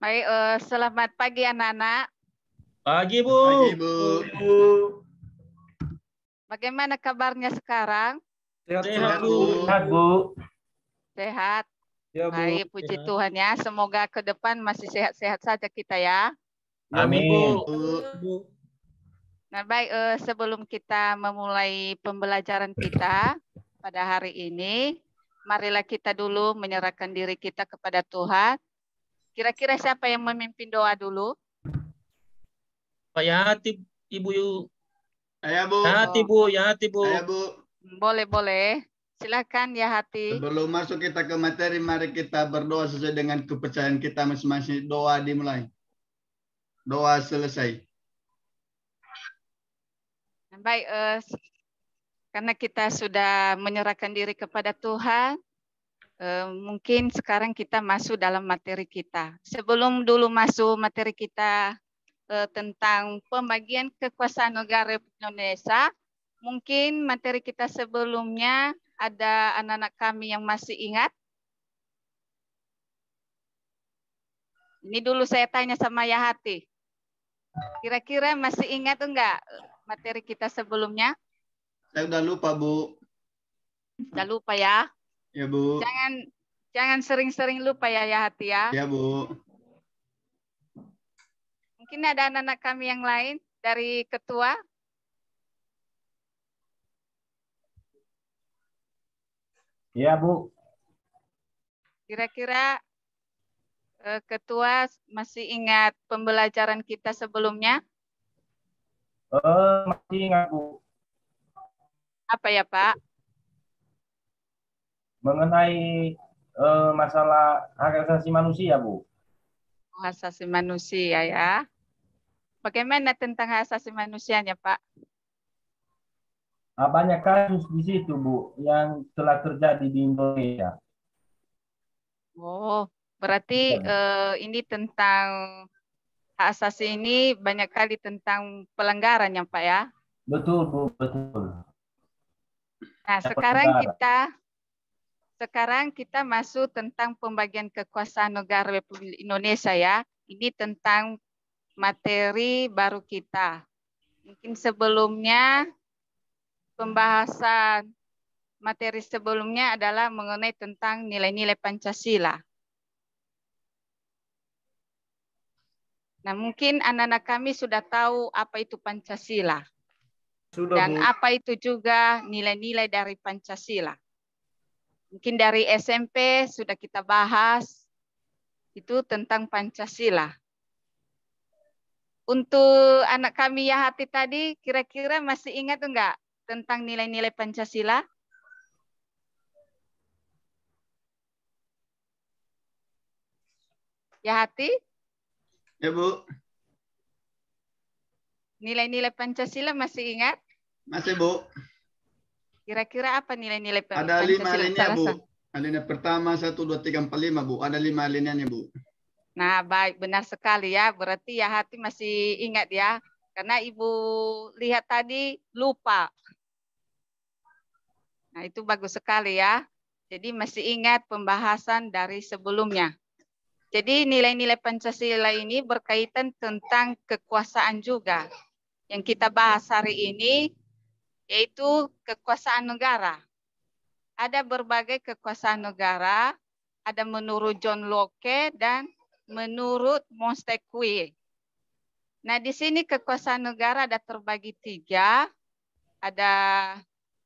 Baik, selamat pagi anak-anak. Pagi, Bu. Pagi, Bu. Bagaimana kabarnya sekarang? Sehat, Bu. Sehat, Bu. Sehat. Ya, Bu. Baik, puji Sehat. Tuhan ya. Semoga ke depan masih sehat-sehat saja kita ya. Amin, Bu. Bu. Nah, baik, sebelum kita memulai pembelajaran kita pada hari ini, marilah kita dulu menyerahkan diri kita kepada Tuhan. Kira-kira siapa yang memimpin doa dulu? Pak Yati, Ibu yuk. Ayo, Bu. Yati, Bu. Yati, Bu. Ayo, Bu. Boleh. Silakan ya Hati. Sebelum masuk kita ke materi, mari kita berdoa sesuai dengan kepercayaan kita masing-masing. Doa dimulai. Doa selesai. Baik, karena kita sudah menyerahkan diri kepada Tuhan, mungkin sekarang kita masuk dalam materi kita. Sebelum dulu masuk materi kita tentang pembagian kekuasaan negara Republik Indonesia, mungkin materi kita sebelumnya ada anak-anak kami yang masih ingat. Ini dulu saya tanya sama Yahati. Kira-kira masih ingat enggak materi kita sebelumnya? Saya udah lupa, Bu. Udah lupa ya? Ya, Bu. Jangan sering-sering lupa ya Yahati ya. Ya, Bu. Mungkin ada anak-anak kami yang lain dari ketua. Iya, Bu. Kira-kira ketua masih ingat pembelajaran kita sebelumnya? Masih ingat, Bu. Apa ya, Pak? Mengenai masalah hak asasi manusia, Bu. Hak asasi manusia ya. Bagaimana tentang hak asasi manusianya, Pak? Banyak kasus di situ, Bu, yang telah terjadi di Indonesia. Oh, berarti ini tentang hak asasi ini banyak kali tentang pelanggaran ya, Pak ya? Betul, Bu, betul. Nah, sekarang kita masuk tentang pembagian kekuasaan negara Republik Indonesia ya. Ini tentang materi baru kita. Mungkin sebelumnya pembahasan materi sebelumnya adalah mengenai tentang nilai-nilai Pancasila. Nah, mungkin anak-anak kami sudah tahu apa itu Pancasila. Dan Bu. apa itu juga nilai-nilai dari Pancasila. Mungkin dari SMP sudah kita bahas itu tentang Pancasila. Untuk anak kami Yahati tadi, kira-kira masih ingat enggak tentang nilai-nilai Pancasila? Yahati? Ya, Bu. Nilai-nilai Pancasila masih ingat? Masih, Bu. Kira-kira apa nilai-nilai Pancasila? Ada 5 alinea, Bu. Alinea pertama, 1, 2, 3, 4, 5, Bu. Ada 5 alineanya, Bu. Nah, baik, benar sekali ya. Berarti Yahati masih ingat ya. Karena Ibu lihat tadi lupa. Nah, itu bagus sekali ya. Jadi masih ingat pembahasan dari sebelumnya. Jadi nilai-nilai Pancasila ini berkaitan tentang kekuasaan juga. Yang kita bahas hari ini yaitu kekuasaan negara. Ada berbagai kekuasaan negara, ada menurut John Locke dan menurut Montesquieu. Nah, di sini kekuasaan negara ada terbagi 3. Ada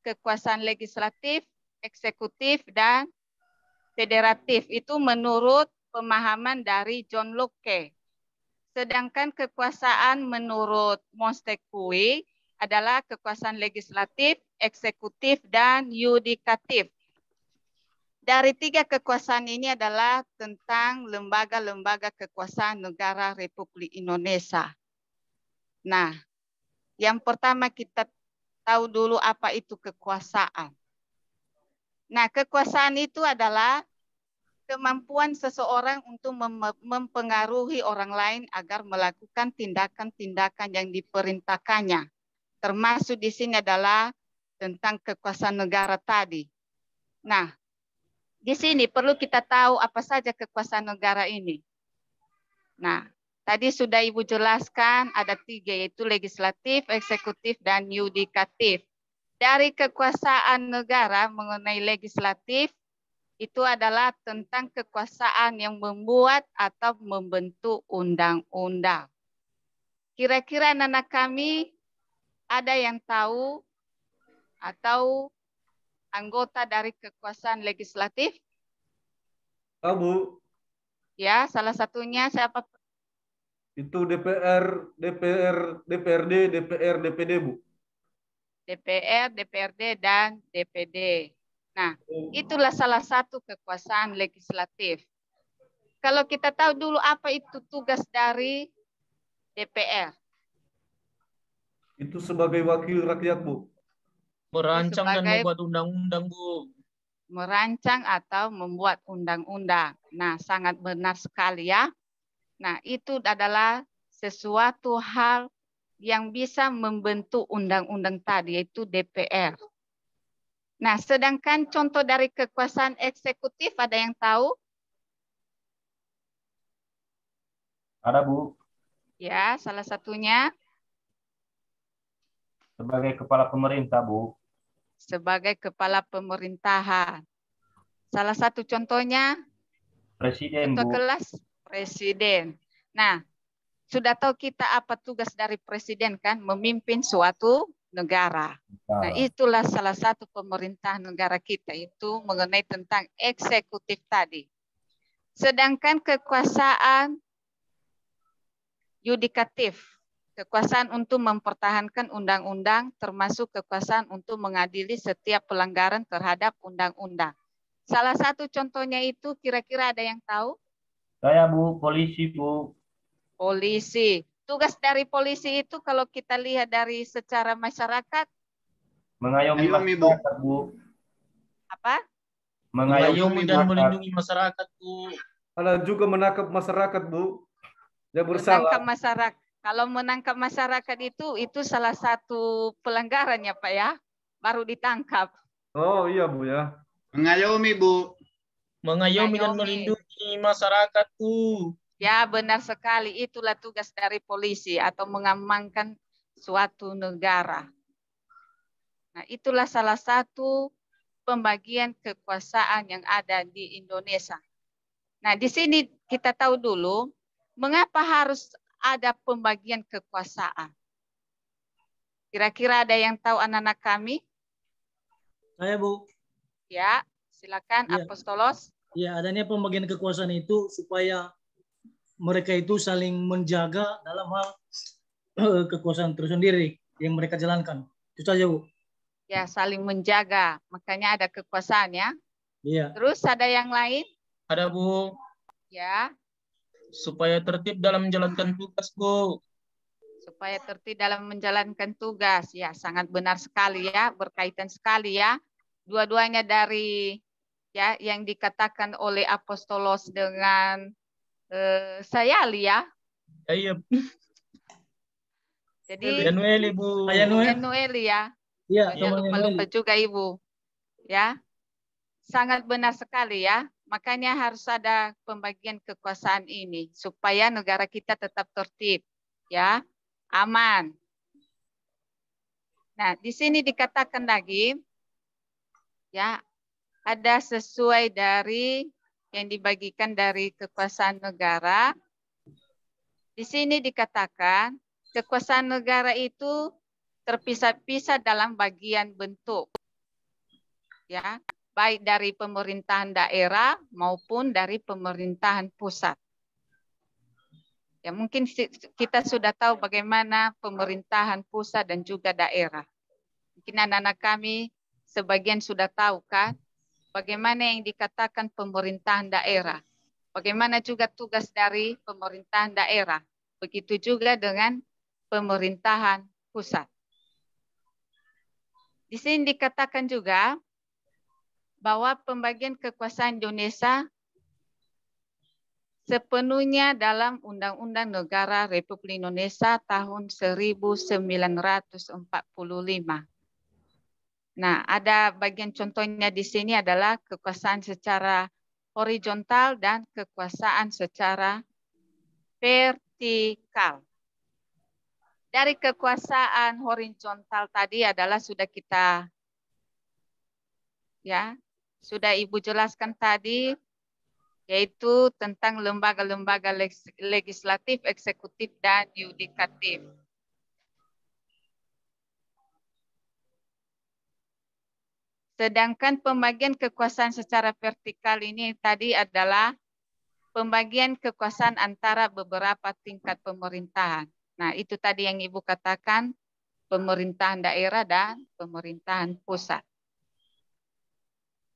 kekuasaan legislatif, eksekutif, dan federatif. Itu menurut pemahaman dari John Locke. Sedangkan kekuasaan menurut Montesquieu adalah kekuasaan legislatif, eksekutif, dan yudikatif. Dari 3 kekuasaan ini adalah tentang lembaga-lembaga kekuasaan negara Republik Indonesia. Nah, yang pertama kita tahu dulu apa itu kekuasaan. Nah, kekuasaan itu adalah kemampuan seseorang untuk mempengaruhi orang lain agar melakukan tindakan-tindakan yang diperintahkannya. Termasuk di sini adalah tentang kekuasaan negara tadi. Nah, di sini perlu kita tahu apa saja kekuasaan negara ini. Nah, tadi sudah Ibu jelaskan ada 3, yaitu legislatif, eksekutif, dan yudikatif. Dari kekuasaan negara mengenai legislatif, itu adalah tentang kekuasaan yang membuat atau membentuk undang-undang. Kira-kira anak-anak kami ada yang tahu atau anggota dari kekuasaan legislatif? Tahu, Bu. Ya, salah satunya siapa? Itu DPR, DPRD, DPR, DPD, Bu. DPR, DPRD, dan DPD. Nah, itulah salah satu kekuasaan legislatif. Kalau kita tahu dulu apa itu tugas dari DPR. Itu sebagai wakil rakyat, Bu. Merancang dan Sebagai membuat undang-undang, Bu. merancang atau membuat undang-undang. Nah, sangat benar sekali ya. Nah, itu adalah sesuatu hal yang bisa membentuk undang-undang tadi, yaitu DPR. Nah, sedangkan contoh dari kekuasaan eksekutif ada yang tahu? Ada, Bu. Ya, salah satunya Sebagai kepala pemerintah, Bu. sebagai kepala pemerintahan. Salah satu contohnya, Presiden, contoh Bu. kelas presiden. Nah, sudah tahu kita apa tugas dari presiden kan? Memimpin suatu negara. Nah, itulah salah satu pemerintahan negara kita, itu mengenai tentang eksekutif tadi. Sedangkan kekuasaan yudikatif, kekuasaan untuk mempertahankan undang-undang, termasuk kekuasaan untuk mengadili setiap pelanggaran terhadap undang-undang. Salah satu contohnya itu kira-kira ada yang tahu? Saya, Bu, polisi, Bu. Polisi. Tugas dari polisi itu kalau kita lihat dari secara masyarakat, Mengayomi Mengayomi, Bu. masyarakat, Bu. apa? Mengayomi dan masyarakat. melindungi masyarakat, Bu. Ada juga menangkap masyarakat, Bu. Yang bersalah. Menangkap masyarakat. Kalau menangkap masyarakat itu salah satu pelanggaran ya Pak ya, baru ditangkap. Oh iya, Bu ya. Mengayomi, Bu. Mengayomi dan Mengayomi. melindungi masyarakat, Bu. Ya benar sekali, itulah tugas dari polisi atau mengamankan suatu negara. Nah itulah salah satu pembagian kekuasaan yang ada di Indonesia. Nah di sini kita tahu dulu mengapa harus ada pembagian kekuasaan. Kira-kira ada yang tahu anak-anak kami? Saya, Bu. Ya, silakan Ya. Apostolos. Ya, adanya pembagian kekuasaan itu supaya mereka itu saling menjaga dalam hal kekuasaan tersendiri yang mereka jalankan. Itu saja, Bu. Ya, saling menjaga. Makanya ada kekuasaan ya. Iya. Terus ada yang lain? Ada, Bu. Ya, Supaya tertib dalam menjalankan tugas, Bu. supaya tertib dalam menjalankan tugas. Ya, sangat benar sekali ya, berkaitan sekali ya. Dua-duanya dari ya yang dikatakan oleh Apostolos dengan Sayali ya. Iya, Jadi Yanueli, Bu. Yanueli ya. Iya, Ya, teman lupa juga Ibu. Ya. Sangat benar sekali ya. Makanya harus ada pembagian kekuasaan ini supaya negara kita tetap tertib, ya, aman. Nah, di sini dikatakan lagi, ya, ada sesuai dari yang dibagikan dari kekuasaan negara. Di sini dikatakan kekuasaan negara itu terpisah-pisah dalam bagian bentuk, ya. Baik dari pemerintahan daerah maupun dari pemerintahan pusat. Ya, mungkin kita sudah tahu bagaimana pemerintahan pusat dan juga daerah. Mungkin anak-anak kami sebagian sudah tahu kan bagaimana yang dikatakan pemerintahan daerah. Bagaimana juga tugas dari pemerintahan daerah. Begitu juga dengan pemerintahan pusat. Di sini dikatakan juga bahwa pembagian kekuasaan Indonesia sepenuhnya dalam Undang-Undang Negara Republik Indonesia tahun 1945. Nah, ada bagian contohnya di sini adalah kekuasaan secara horizontal dan kekuasaan secara vertikal. Dari kekuasaan horizontal tadi adalah sudah kita sudah Ibu jelaskan tadi, yaitu tentang lembaga-lembaga legislatif, eksekutif, dan yudikatif. Sedangkan pembagian kekuasaan secara vertikal ini tadi adalah pembagian kekuasaan antara beberapa tingkat pemerintahan. Nah, itu tadi yang Ibu katakan, pemerintahan daerah dan pemerintahan pusat.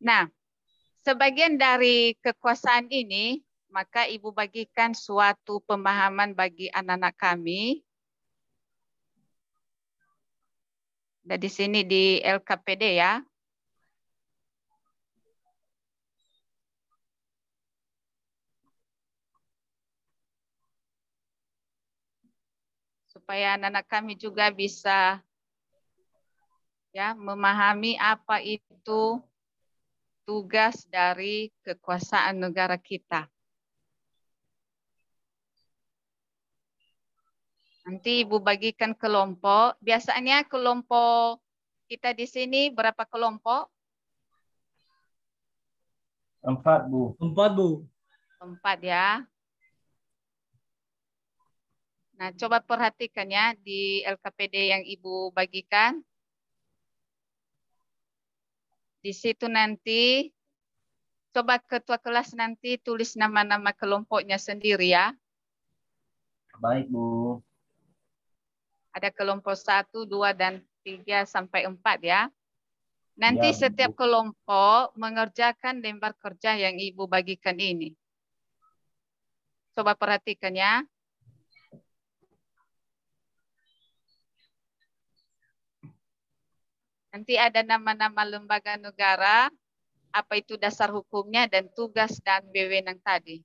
Nah, sebagian dari kekuasaan ini, maka Ibu bagikan suatu pemahaman bagi anak-anak kami. Dan di sini di LKPD ya. Supaya anak-anak kami juga bisa memahami apa itu tugas dari kekuasaan negara kita. Nanti Ibu bagikan kelompok. Biasanya kelompok kita di sini berapa kelompok? 4, Bu. 4, Bu. 4 ya. Nah, coba perhatikan ya di LKPD yang Ibu bagikan. Di situ nanti, coba ketua kelas nanti tulis nama-nama kelompoknya sendiri ya. Baik, Bu. Ada kelompok 1, 2, dan 3 sampai 4 ya. Nanti Ya, setiap Bu. kelompok mengerjakan lembar kerja yang Ibu bagikan ini. Coba perhatikan ya. Nanti ada nama-nama lembaga negara, apa itu dasar hukumnya, dan tugas dan wewenang tadi.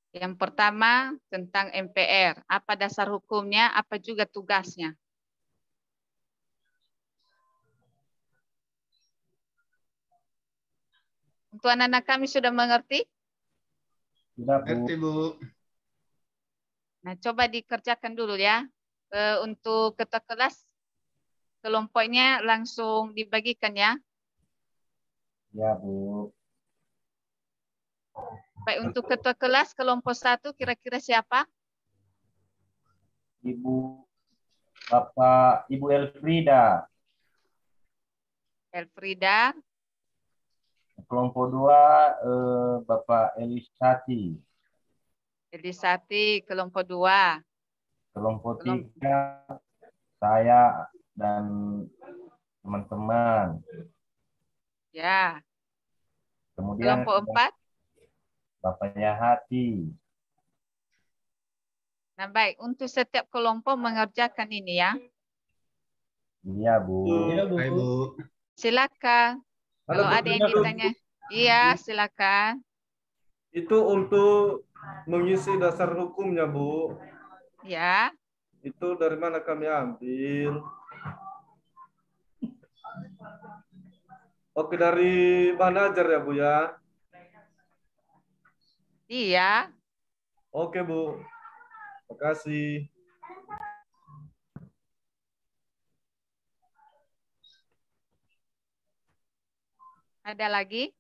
Yang pertama tentang MPR, apa dasar hukumnya, apa juga tugasnya. Untuk anak-anak kami sudah mengerti? Sudah, Bu. Ngerti, Bu. Nah, coba dikerjakan dulu ya. Untuk ketua kelas, kelompoknya langsung dibagikan ya. Ya, Bu. Baik, untuk ketua kelas, kelompok 1 kira-kira siapa? Ibu Elfrida. Elfrida. Kelompok 2, Bapak Elisati. Elisati, kelompok 2. Kelompok 3, saya dan teman-teman. Ya. Kemudian Kelompok 4. Bapak Yahati. Nah, baik. Untuk setiap kelompok mengerjakan ini ya. Iya, Bu. Iya, Bu. Baik, Bu. Silakan. Kalau ada yang pertanyaan, Bu. ditanya. Iya, silakan. Itu untuk mengisi dasar hukumnya, Bu. Ya. Itu dari mana kami ambil? Oke, dari manajer ya, Bu ya? Iya. Oke, Bu. Terima kasih. Ada lagi?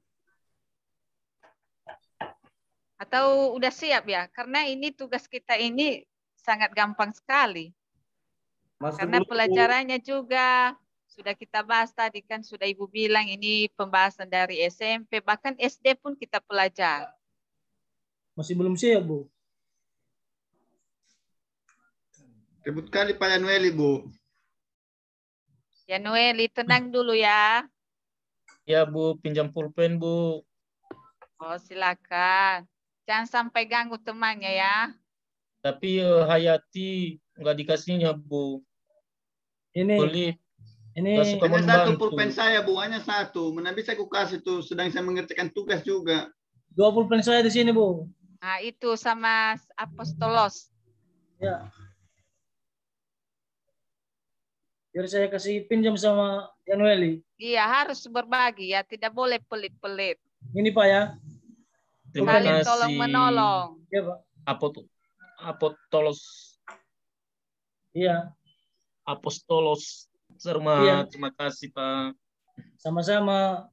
Atau udah siap ya? Karena ini tugas kita ini sangat gampang sekali. Masih Karena belum, Bu. pelajarannya juga sudah kita bahas tadi kan, sudah Ibu bilang ini pembahasan dari SMP, bahkan SD pun kita pelajari. Masih belum siap, Bu. Ribut kali Pak Yanueli, Bu. Yanueli, tenang dulu ya. Ya, Bu, pinjam pulpen, Bu. Oh, silakan. Jangan sampai ganggu temannya ya. Tapi Hayati nggak dikasihnya, Bu. Ini Boleh, ini nggak suka Hanya satu membantu. pulpen saya, Bu. Hanya satu. Mana bisa aku kasih tuh, sedang saya mengerjakan tugas juga. 2 pulpen saya di sini, Bu. Nah, itu sama Apostolos. Ya. Biar saya kasih pinjam sama Yanueli. Iya, harus berbagi ya, tidak boleh pelit-pelit. Ini, Pak ya. Terima Saling kasih. tolong menolong. Ya, Pak. Apostolos. Iya, Apostolos. Sarma, Iya. terima kasih Pak. sama-sama.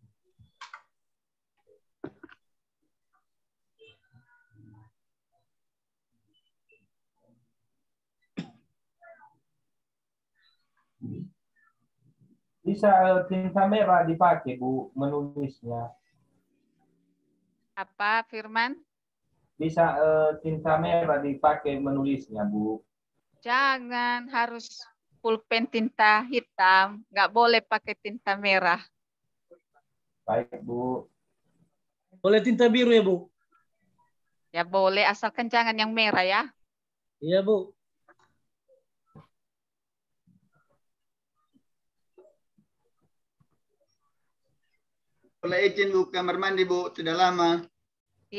Bisa tinta merah dipakai, Bu, menulisnya. Apa, Firman? Bisa tinta merah dipakai menulisnya, Bu. Jangan, harus pulpen tinta hitam. Nggak boleh pakai tinta merah. Baik, Bu. Boleh tinta biru ya, Bu? Ya boleh, asalkan jangan yang merah ya. Iya, Bu. Boleh izin Bu kamar mandi Bu, tidak lama.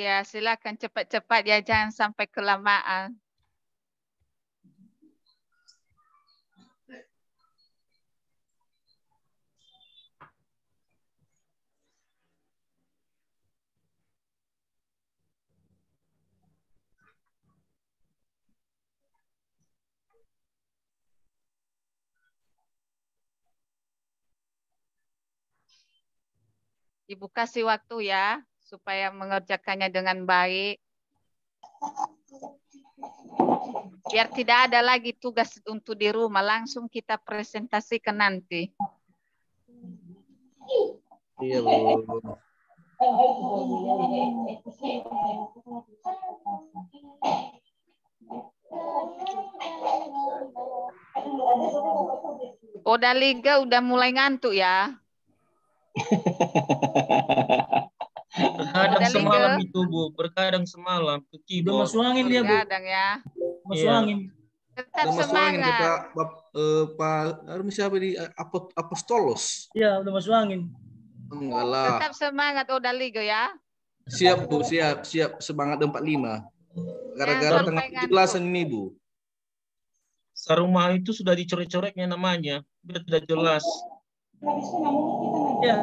Ya silakan cepat-cepat ya, jangan sampai kelamaan. Ibu kasih waktu ya, supaya mengerjakannya dengan baik. Biar tidak ada lagi tugas untuk di rumah, langsung kita presentasikan nanti. Iya, Bu. Oda Liga udah mulai ngantuk ya. Berkadang Udah semalam Liga. itu Bu, berkadang semalam ke Udah keyboard. masuk angin dia, Bu. Kadang ya. Masuk Iya. angin. Tetap Udah masuk angin semangat. kata Pak siapa di Apostolos. Iya, udah masuk angin. Enggak lah. Tetap semangat Oda Liga ya. Siap Bu, siap semangat 45. Gara-gara Jangan tengah sampai 17-an ini, Bu. Saruma itu sudah dicoret-coretnya namanya, biar tidak jelas. Iya.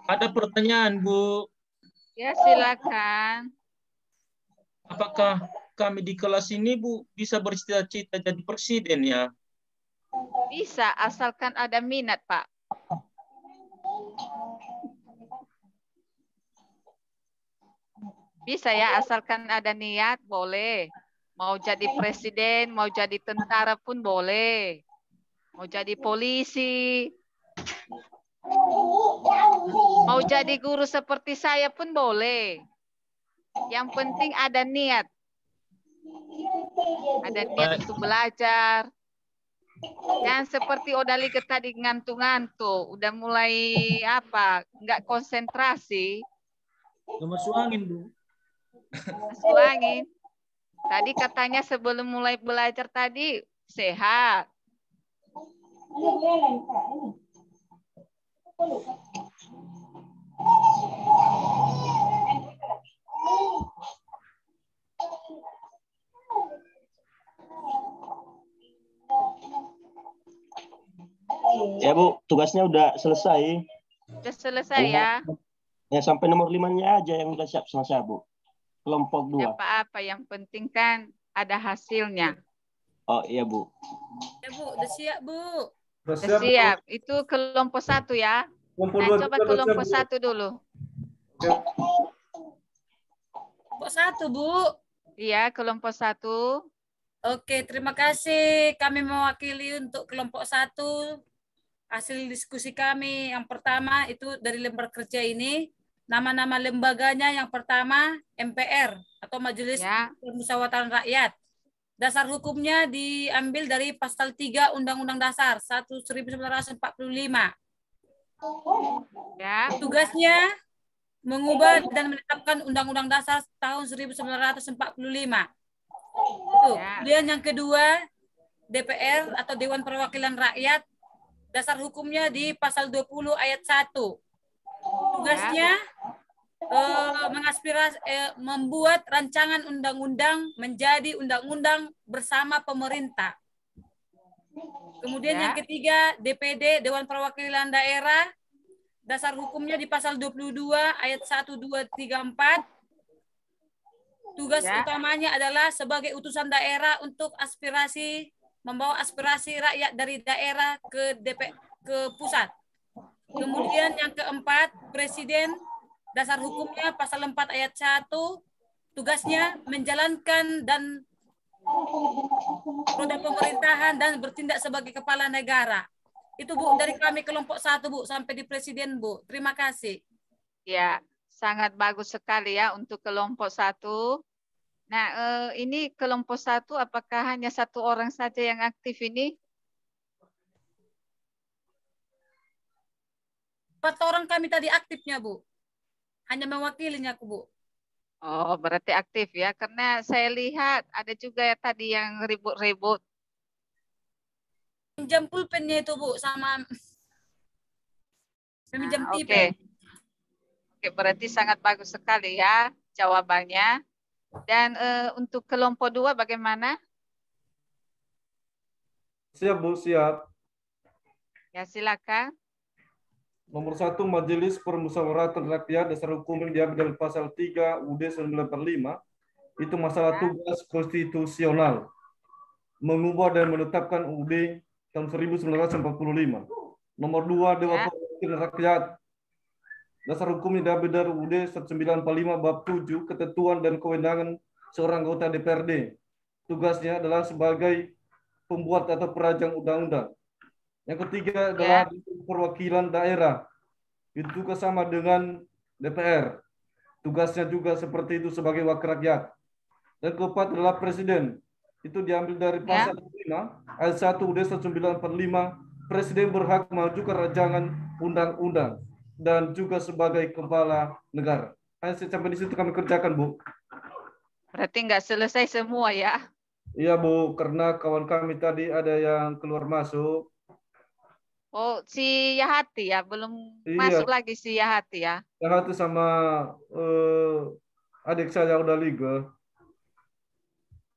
Ada pertanyaan Bu, Ya silakan. apakah kami di kelas ini Bu bisa bercita-cita jadi presiden ya? Bisa, asalkan ada minat, Pak. Bisa ya, asalkan ada niat, boleh. Mau jadi presiden, mau jadi tentara pun boleh. Mau jadi polisi. Mau jadi guru seperti saya pun boleh. Yang penting ada niat. Ada niat Baik. untuk belajar. Jangan seperti Oda Liga tadi ngantuk-ngantuk. Udah mulai apa? Nggak konsentrasi. Udah masuk angin, Bu. Masuk angin. Tadi katanya sebelum mulai belajar tadi sehat. Ya Bu, tugasnya udah selesai. Sudah selesai ya. Ya sampai nomor 5-nya aja yang udah siap selesai Bu. Kelompok 2. Apa-apa, yang penting kan ada hasilnya. Oh iya Bu. Ya Bu, udah siap Bu. Sudah siap. Itu kelompok 1 ya. Kelompok Nah, dua coba juga udah kelompok siap, 1 dulu. Kelompok 1 Bu. Iya, kelompok 1. Oke, terima kasih. Kami mewakili untuk kelompok 1. Hasil diskusi kami yang pertama itu dari lembar kerja ini. Nama-nama lembaganya yang pertama MPR atau Majelis Ya. Permusyawaratan Rakyat. Dasar hukumnya diambil dari pasal 3 Undang-Undang Dasar 1945. Ya. Tugasnya mengubah dan menetapkan Undang-Undang Dasar tahun 1945. Itu. Ya. Kemudian yang kedua, DPR atau Dewan Perwakilan Rakyat, dasar hukumnya di pasal 20 ayat 1. Tugasnya membuat rancangan undang-undang menjadi undang-undang bersama pemerintah. Kemudian yang ketiga, DPD, Dewan Perwakilan Daerah, dasar hukumnya di pasal 22 ayat 1, 2, 3, 4. Tugas utamanya adalah sebagai utusan daerah untuk membawa aspirasi rakyat dari daerah ke pusat. Kemudian yang keempat, Presiden, dasar hukumnya pasal 4 ayat 1, tugasnya menjalankan dan roda pemerintahan dan bertindak sebagai kepala negara. Itu Bu dari kami kelompok 1 Bu sampai di Presiden Bu. Terima kasih. Ya, sangat bagus sekali ya untuk kelompok 1. Nah, ini kelompok 1 apakah hanya 1 orang saja yang aktif ini? 4 orang kami tadi aktifnya Bu. Hanya mewakilinya Bu. Oh, berarti aktif ya. Karena saya lihat ada juga ya tadi yang ribut-ribut. Pinjam pulpennya itu Bu sama pinjam Oke. Oke, berarti sangat bagus sekali ya jawabannya. Dan untuk kelompok 2 bagaimana? Siap Bu, siap. Ya, silakan. Nomor 1, Majelis Permusyawaratan Rakyat dasar hukum yang diambil dari pasal 3 UUD 1945. Itu masalah tugas konstitusional. Mengubah dan menetapkan UUD tahun 1945. Nomor 2, Dewan Perwakilan Rakyat dasar hukum yang diambil dari UUD 1945 bab 7 ketentuan dan kewenangan seorang anggota DPRD. Tugasnya adalah sebagai pembuat atau perancang undang-undang. Yang ketiga adalah perwakilan daerah. Itu juga sama dengan DPR. Tugasnya juga seperti itu sebagai wakil rakyat. Dan keempat adalah presiden. Itu diambil dari pasal 5 ayat 1 UUD 1945. Presiden berhak mengajukan rancangan undang-undang dan juga sebagai kepala negara. Sampai di situ kami kerjakan, Bu. Berarti nggak selesai semua ya? Iya, Bu, karena kawan kami tadi ada yang keluar masuk. Oh, si Yahati ya, belum masuk lagi si Yahati ya? Yahati sama adik saya udah liga.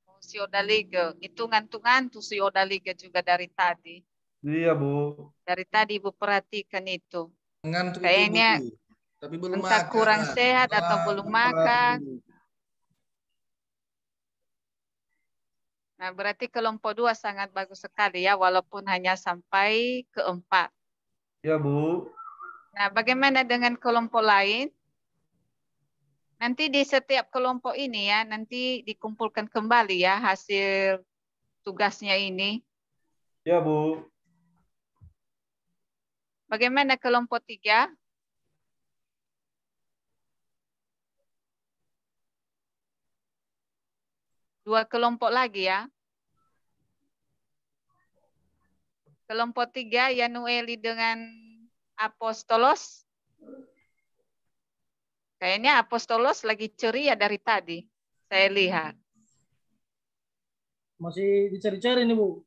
Oh, si Odaliga, itu ngantuk-ngantuk si Odaliga juga dari tadi. Iya, Bu. Dari tadi Ibu perhatikan itu. Ngantuk kayaknya itu, tapi belum entah makan. kurang sehat atau belum makan. Nah, berarti kelompok 2 sangat bagus sekali ya, walaupun hanya sampai ke-4. Ya, Bu. Nah, bagaimana dengan kelompok lain? Nanti di setiap kelompok ini ya, nanti dikumpulkan kembali ya hasil tugasnya ini. Ya, Bu. Bagaimana kelompok 3? Dua kelompok lagi ya. Kelompok 3, Yanueli dengan Apostolos. Kayaknya Apostolos lagi ceria dari tadi. Saya lihat. Masih dicari-cari nih, Bu.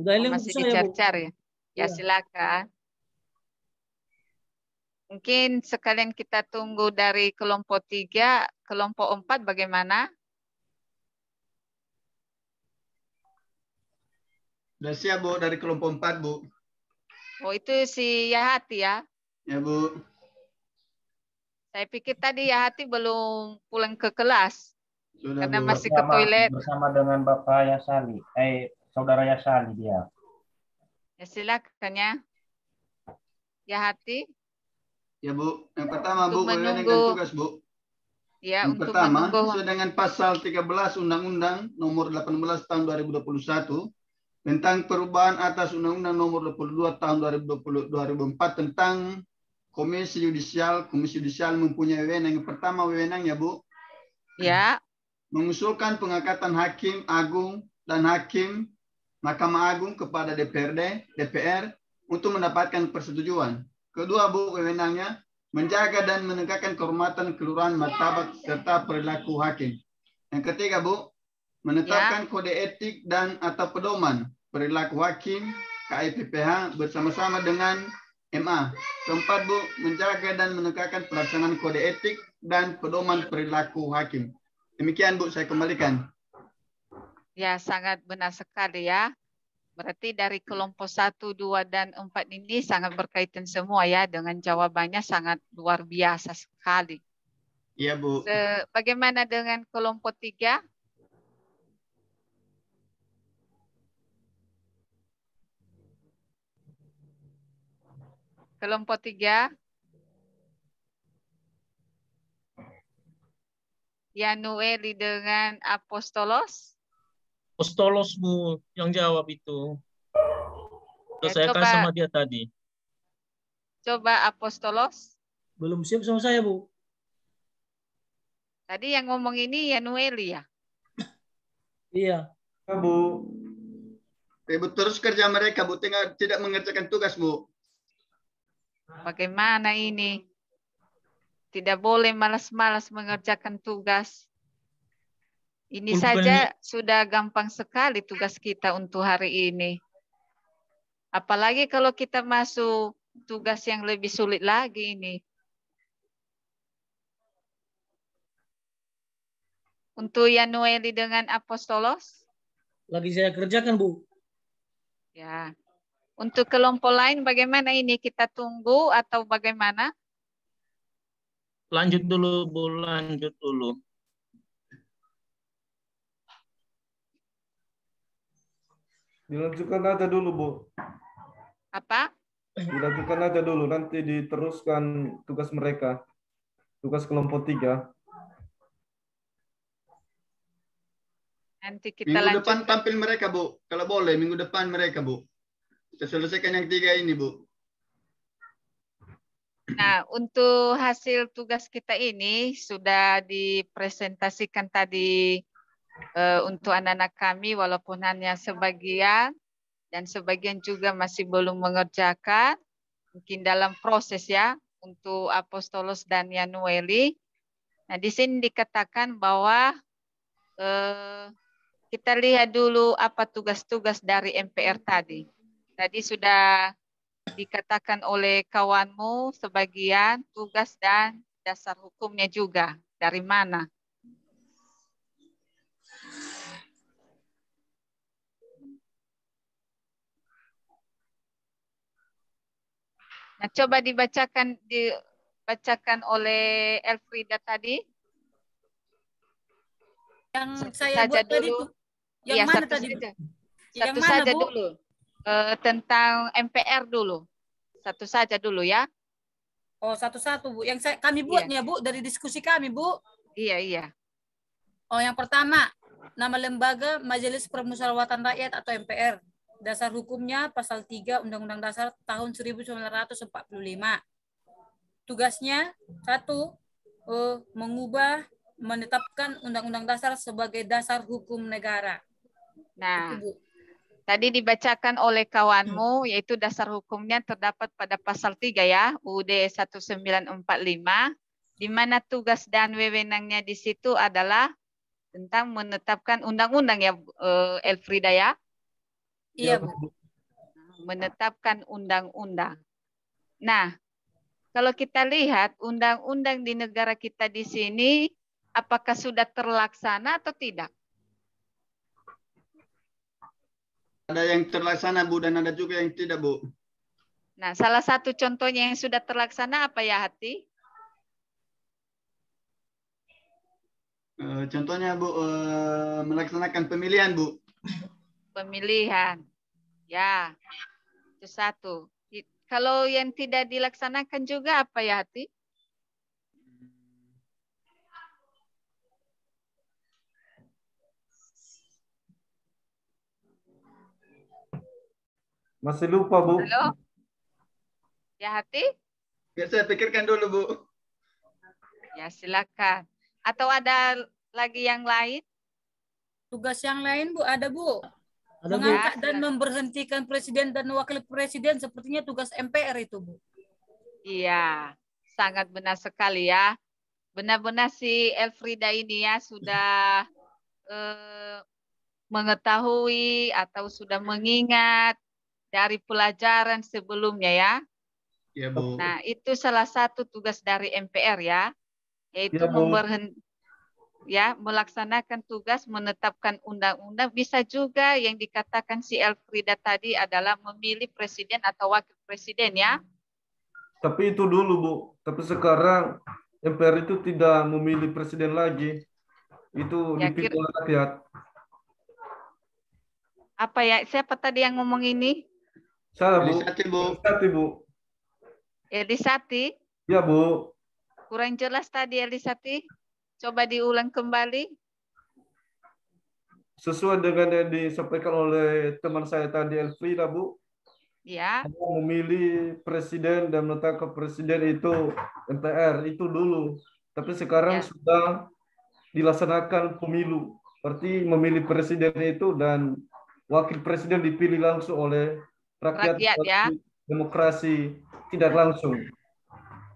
Udah masih dicari-cari. Ya, silakan. Mungkin sekalian kita tunggu dari kelompok 3, kelompok 4 bagaimana? Sudah siap, Bu, dari kelompok 4, Bu. Oh, itu si Yahati ya? Ya, Bu. Saya pikir tadi Yahati belum pulang ke kelas. Sudah, karena Bu. masih ke toilet. Bersama dengan Bapak Yasali. Saudara Yasali dia. Ya, silakan ya. Yahati. Ya, Bu. Yang pertama, Bu, menunggu tugas, Bu. Ya, yang pertama, sesuai dengan pasal 13 Undang-Undang Nomor 18 Tahun 2021 tentang perubahan atas Undang-Undang Nomor 22 Tahun 2004 tentang Komisi Yudisial. Komisi Yudisial mempunyai wewenang. Yang pertama wewenangnya, Bu. Ya. Mengusulkan pengangkatan hakim agung dan hakim Mahkamah Agung kepada DPR untuk mendapatkan persetujuan. Kedua, Bu, wewenangnya menjaga dan menegakkan kehormatan, keluhuran, martabat serta perilaku hakim. Yang ketiga, Bu, menetapkan kode etik dan atau pedoman perilaku hakim KIPPH bersama-sama dengan MA. Keempat, Bu, menjaga dan menegakkan pelaksanaan kode etik dan pedoman perilaku hakim. Demikian, Bu, saya kembalikan. Ya, sangat benar sekali ya. Berarti dari kelompok 1, 2, dan 4 ini sangat berkaitan semua ya, dengan jawabannya sangat luar biasa sekali. Iya, Bu. Bagaimana dengan kelompok 3? Kelompok 3. Yanueli dengan Apostolos. Apostolos, Bu, yang jawab itu. Udah saya kasih sama dia tadi. Coba Apostolos. Belum siap sama saya, Bu. Tadi yang ngomong ini Yanueli ya? Iya. Ya, Bu. Bu, terus kerja mereka, Bu, tidak mengerjakan tugas, Bu. Bagaimana ini? Tidak boleh malas-malas mengerjakan tugas. Ini saja sudah gampang sekali tugas kita untuk hari ini. Apalagi kalau kita masuk tugas yang lebih sulit lagi ini. Untuk Yanueli dengan Apostolos? Lagi saya kerjakan, Bu. Ya. Untuk kelompok lain bagaimana ini? Kita tunggu atau bagaimana? Lanjut dulu, Bu, lanjut dulu. Dilanjutkan aja dulu, Bu. Apa? Dilanjutkan aja dulu, nanti diteruskan tugas mereka. Tugas kelompok 3. Nanti kita minggu lanjutkan. depan tampil mereka, Bu. Kalau boleh, minggu depan mereka, Bu. Kita selesaikan yang 3 ini, Bu. Nah, untuk hasil tugas kita ini sudah dipresentasikan tadi untuk anak-anak kami, walaupun hanya sebagian, dan sebagian juga masih belum mengerjakan. Mungkin dalam proses ya, untuk Apostolos dan Yanueli. Nah, di sini dikatakan bahwa kita lihat dulu apa tugas-tugas dari MPR tadi. Tadi sudah dikatakan oleh kawanmu sebagian tugas dan dasar hukumnya juga. Dari mana? Nah, coba dibacakan oleh Elfrida tadi. Yang Satu saya saja buat tadi dulu. tuh. Yang Iya, mana satu tadi? saja. Yang Satu mana, saja Bu? dulu. Tentang MPR dulu. Satu saja dulu ya. Oh, satu-satu, Bu. Yang kami buatnya, Bu, dari diskusi kami, Bu. Iya, iya. Oh, yang pertama, nama lembaga Majelis Permusyawaratan Rakyat atau MPR. Dasar hukumnya pasal 3 Undang-Undang Dasar tahun 1945. Tugasnya, 1, menetapkan Undang-Undang Dasar sebagai dasar hukum negara. Nah, itu, Bu. Tadi dibacakan oleh kawanmu, yaitu dasar hukumnya terdapat pada pasal 3 ya, UUD 1945, di mana tugas dan wewenangnya di situ adalah tentang menetapkan undang-undang ya, Elfrida ya? Iya, Bu. Menetapkan undang-undang. Nah, kalau kita lihat undang-undang di negara kita di sini, apakah sudah terlaksana atau tidak? Ada yang terlaksana, Bu, dan ada juga yang tidak, Bu. Nah, salah satu contohnya yang sudah terlaksana apa ya, Hati? Contohnya, Bu, melaksanakan pemilihan, Bu. Pemilihan. Ya, itu satu. Kalau yang tidak dilaksanakan juga apa ya, Hati? Masih lupa, Bu. Halo? Ya, Hati? Biar saya pikirkan dulu, Bu. Ya, silakan. Atau ada lagi yang lain? Tugas yang lain, Bu, ada, Bu. Ada, Bu. Mengangkat Ya, dan memberhentikan presiden dan wakil presiden sepertinya tugas MPR itu, Bu. Iya, sangat benar sekali ya. Benar-benar si Elfrida ini ya sudah mengetahui atau sudah mengingat dari pelajaran sebelumnya ya. Ya, Bu. Nah, itu salah satu tugas dari MPR ya, yaitu Ya, Bu. melaksanakan tugas menetapkan undang-undang. Bisa juga yang dikatakan si Elfrida tadi adalah memilih presiden atau wakil presiden ya. Tapi itu dulu, Bu. Tapi sekarang MPR itu tidak memilih presiden lagi. Itu Ya, dipilih oleh rakyat. Apa ya? Siapa tadi yang ngomong ini? Saya, Bu. Elisati, Bu. Elisati, Bu. Elisati? Ya, Bu. Kurang jelas tadi Elisati. Coba diulang kembali. Sesuai dengan yang disampaikan oleh teman saya tadi, Elfrida, Bu. Ya. Memilih presiden dan menetapkan presiden itu MPR itu dulu. Tapi sekarang sudah dilaksanakan pemilu. Berarti memilih presiden itu dan wakil presiden dipilih langsung oleh rakyat ya. Demokrasi tidak langsung.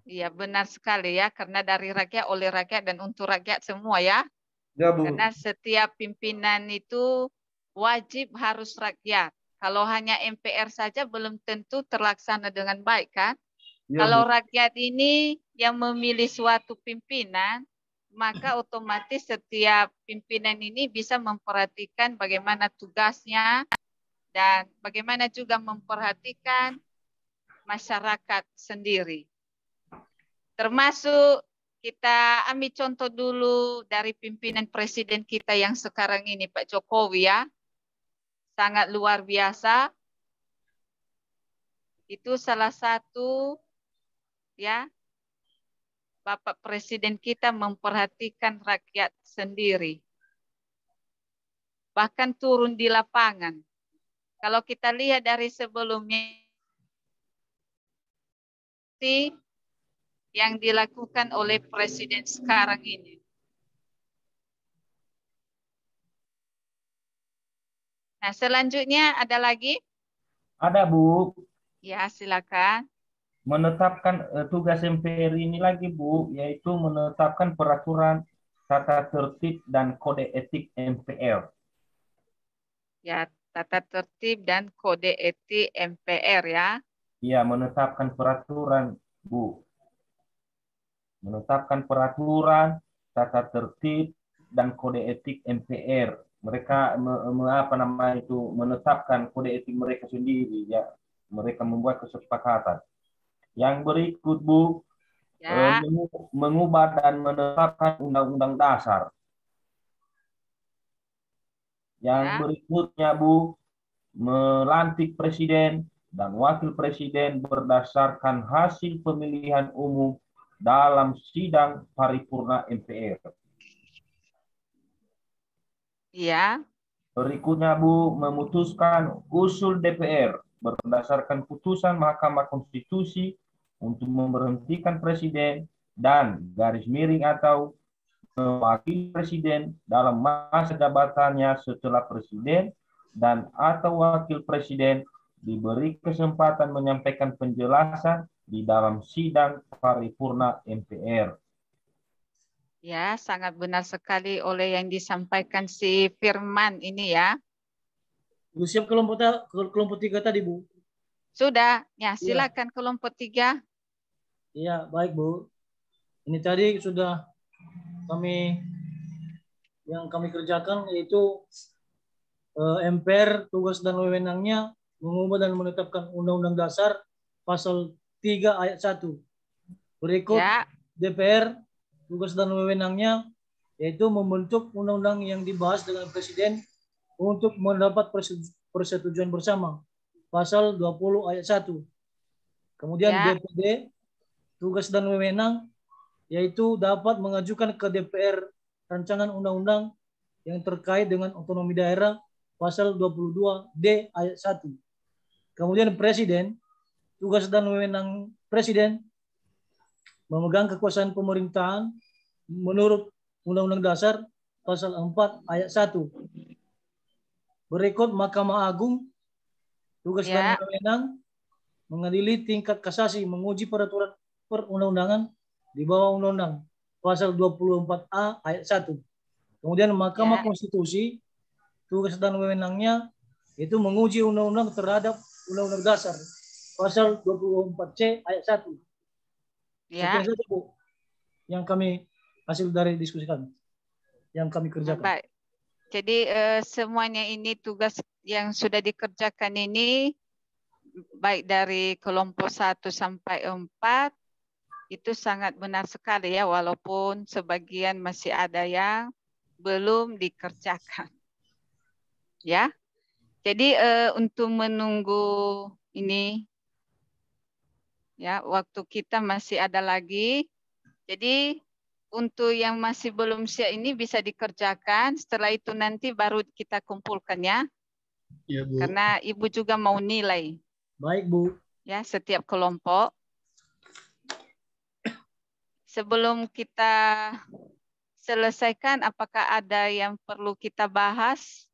Iya, benar sekali ya, karena dari rakyat, oleh rakyat, dan untuk rakyat semua ya. Ya, Bu. Karena setiap pimpinan itu wajib harus rakyat. Kalau hanya MPR saja belum tentu terlaksana dengan baik kan. Ya, Kalau Bu. rakyat ini yang memilih suatu pimpinan, maka otomatis setiap pimpinan ini bisa memperhatikan bagaimana tugasnya dan bagaimana juga memperhatikan masyarakat sendiri. Termasuk kita ambil contoh dulu dari pimpinan presiden kita yang sekarang ini, Pak Jokowi ya. Sangat luar biasa. Itu salah satu ya, Bapak Presiden kita memperhatikan rakyat sendiri. Bahkan turun di lapangan. Kalau kita lihat dari sebelumnya yang dilakukan oleh Presiden sekarang ini. Nah, selanjutnya ada lagi? Ada, Bu. Ya, silakan. Menetapkan tugas MPR ini lagi, Bu, yaitu menetapkan peraturan tata tertib dan kode etik MPR. Ya, tata tertib dan kode etik MPR ya. Ya, menetapkan peraturan, Bu. Menetapkan peraturan tata tertib dan kode etik MPR. Mereka menetapkan kode etik mereka sendiri ya. Mereka membuat kesepakatan. Yang berikut, Bu, ya. Mengubah dan menetapkan undang-undang dasar. Yang berikutnya, Bu, melantik presiden dan wakil presiden berdasarkan hasil pemilihan umum dalam sidang paripurna MPR. Iya. Berikutnya, Bu, memutuskan usul DPR berdasarkan putusan Mahkamah Konstitusi untuk memberhentikan presiden dan garis miring atau mewakili presiden dalam masa jabatannya setelah presiden dan atau wakil presiden diberi kesempatan menyampaikan penjelasan di dalam sidang paripurna MPR. Ya, sangat benar sekali oleh yang disampaikan si Firman ini ya. Sudah siap kelompok 3 tadi, Bu? Sudah, ya silakan kelompok 3. Iya, baik, Bu. Ini tadi sudah yang kami kerjakan, yaitu MPR tugas dan wewenangnya mengubah dan menetapkan Undang-Undang Dasar pasal 3 ayat 1. Berikut DPR tugas dan wewenangnya yaitu membentuk undang-undang yang dibahas dengan presiden untuk mendapat persetujuan bersama pasal 20 ayat 1. Kemudian DPD tugas dan wewenang yaitu dapat mengajukan ke DPR rancangan undang-undang yang terkait dengan otonomi daerah pasal 22D ayat 1. Kemudian presiden tugas dan wewenang presiden memegang kekuasaan pemerintahan menurut Undang-Undang Dasar pasal 4 ayat 1. Berikut Mahkamah Agung tugas dan wewenang mengadili tingkat kasasi, menguji peraturan perundang-undangan di bawah undang-undang pasal 24A ayat 1. Kemudian Mahkamah Konstitusi tugas dan wewenangnya itu menguji undang-undang terhadap Undang-Undang Dasar pasal 24C ayat 1. Ya. Sekian saja, Bu, yang kami hasil dari diskusi kami, yang kami kerjakan. Baik. Jadi semuanya ini tugas yang sudah dikerjakan ini, baik dari kelompok 1 sampai 4, itu sangat benar sekali ya, walaupun sebagian masih ada yang belum dikerjakan. Ya. Jadi untuk menunggu ini, ya, waktu kita masih ada lagi. Jadi untuk yang masih belum siap ini bisa dikerjakan. Setelah itu nanti baru kita kumpulkan ya. Ya, Bu. Karena Ibu juga mau nilai. Baik, Bu. Ya, setiap kelompok. Sebelum kita selesaikan, apakah ada yang perlu kita bahas?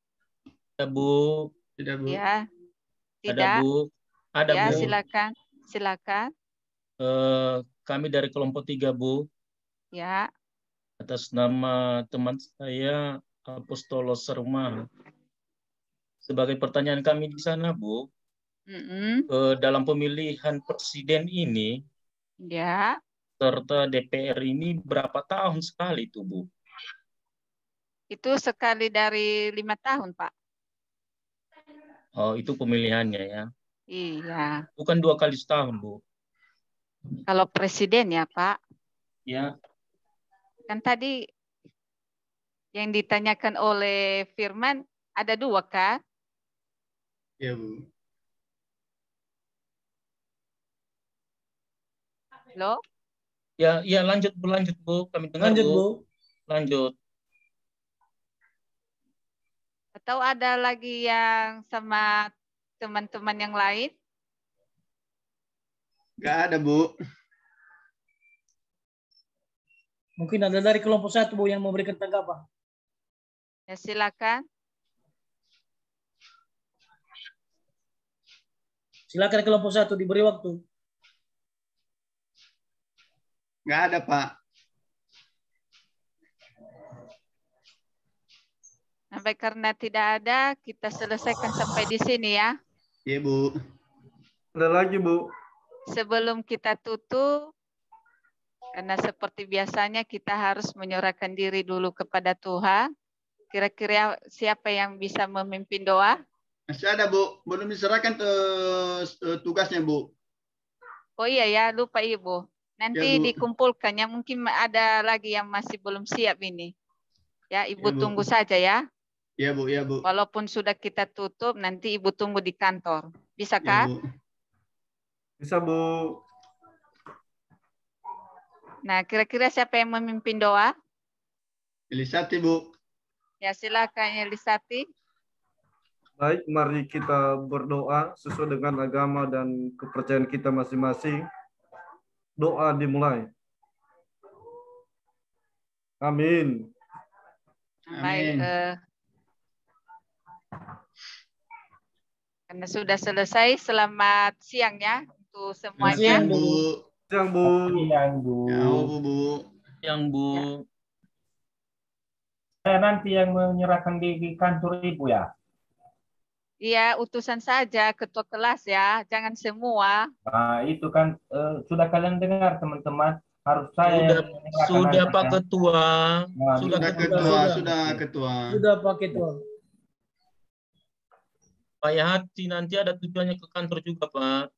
Ya, Bu. Tidak, Bu. Ya. Ada, Tidak. Bu. Ada, Ya, Bu. silakan. Silakan. Kami dari kelompok 3, Bu. Ya. Atas nama teman saya, Apostolos Saruma. Sebagai pertanyaan kami di sana, Bu, dalam pemilihan presiden ini, ya, serta DPR ini berapa tahun sekali itu, Bu? Itu sekali dari 5 tahun, Pak. Oh, itu pemilihannya ya? Iya. Bukan 2 kali setahun, Bu? Kalau presiden ya, Pak. Ya. Kan tadi yang ditanyakan oleh Firman ada 2 kan? Ya, Bu. Halo? Ya, lanjut Bu. Kami dengar, lanjut, Bu. Lanjut. Atau ada lagi yang sama teman-teman yang lain? Nggak ada, Bu. Mungkin ada dari kelompok 1, Bu, yang memberikan tanggapan. Ya, silakan. Silakan kelompok 1 diberi waktu. Nggak ada, Pak. Sampai karena tidak ada, kita selesaikan sampai di sini ya. Iya, Bu. Ada lagi, Bu. Sebelum kita tutup, karena seperti biasanya kita harus menyerahkan diri dulu kepada Tuhan. Kira-kira siapa yang bisa memimpin doa? Masih ada, Bu. Belum diserahkan tugasnya, Bu. Oh iya ya, lupa Ibu. Nanti Ya, Bu. dikumpulkannya, mungkin ada lagi yang masih belum siap ini. Ya, Ibu Ya, Bu. tunggu saja ya. Iya, Bu. Iya, Bu. Walaupun sudah kita tutup, nanti Ibu tunggu di kantor. Bisa Ya, kan? Bu. Bisa, Bu. Nah, kira-kira siapa yang memimpin doa? Elisati, Bu. Ya, silakan Elisati. Baik, mari kita berdoa sesuai dengan agama dan kepercayaan kita masing-masing. Doa dimulai. Amin. Baik, karena sudah selesai, selamat siang ya untuk semuanya. Siang, Bu. Siang, Bu. Siang, Bu. Siang, Bu. Bu. Saya nanti yang menyerahkan di kantor Ibu ya? Iya, utusan saja, ketua kelas ya, jangan semua. Nah, itu kan sudah kalian dengar teman-teman, harus saya sudah Pak Ketua. Nah, Sudah Ketua. Sudah Pak Ketua. Pak Yahati nanti ada tujuannya ke kantor juga, Pak.